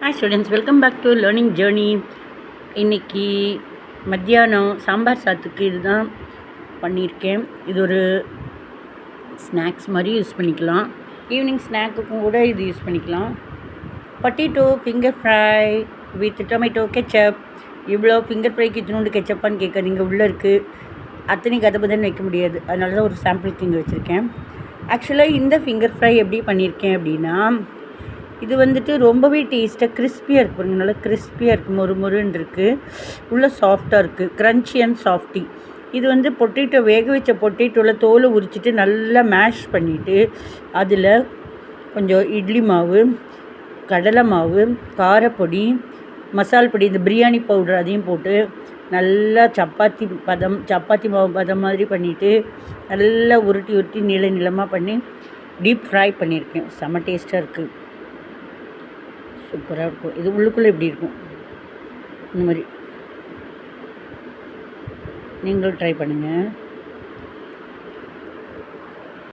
Hi students, welcome back to learning journey. இன்றைக்கி மத்தியானம் சாம்பார் சாத்துக்கு இதுதான் பண்ணியிருக்கேன். இது ஒரு ஸ்நாக்ஸ் மாதிரி யூஸ் பண்ணிக்கலாம். ஈவினிங் ஸ்நாக்குக்கும் கூட இது யூஸ் பண்ணிக்கலாம். Potato finger fry with tomato ketchup. இவ்வளோ ஃபிங்கர் ஃப்ரைக்கு இத்தினோண்டு கெச்சப்பான்னு கேட்குறீங்க. உள்ளே இருக்குது, அத்தனை கதை பதன்னு வைக்க முடியாது. அதனால தான் ஒரு சாம்பிளுக்கு இங்கே வச்சுருக்கேன். ஆக்சுவலாக இந்த ஃபிங்கர் ஃப்ரை எப்படி பண்ணியிருக்கேன் அப்படின்னா, இது வந்துட்டு ரொம்பவே டேஸ்ட்டாக கிறிஸ்பியாக இருக்குது. பாருங்கள், நல்லா கிறிஸ்பியாக இருக்குது, மொறுன்னு இருக்குது, உள்ளே சாஃப்டாக இருக்குது, க்ரன்ச்சி அண்ட் சாஃப்டி. இது வந்து பொட்டேட்டோ, வேக வச்ச பொட்டேட்டோவில் தோலை உரிச்சிட்டு நல்லா மேஷ் பண்ணிவிட்டு அதில் கொஞ்சம் இட்லி மாவு, கடலை மாவு, காரப்பொடி, மசால் பொடி, இந்த பிரியாணி பவுடர் அதையும் போட்டு நல்லா சப்பாத்தி மாவு பதம் மாதிரி பண்ணிவிட்டு நல்லா உருட்டி நீளமாக பண்ணி டீப் ஃப்ரை பண்ணியிருக்கேன். செம்ம டேஸ்ட்டாக இருக்குது, சூப்பராக இருக்கும். இது உள்ளுக்குள்ளே எப்படி இருக்கும், இந்த மாதிரி நீங்களும் ட்ரை பண்ணுங்கள்.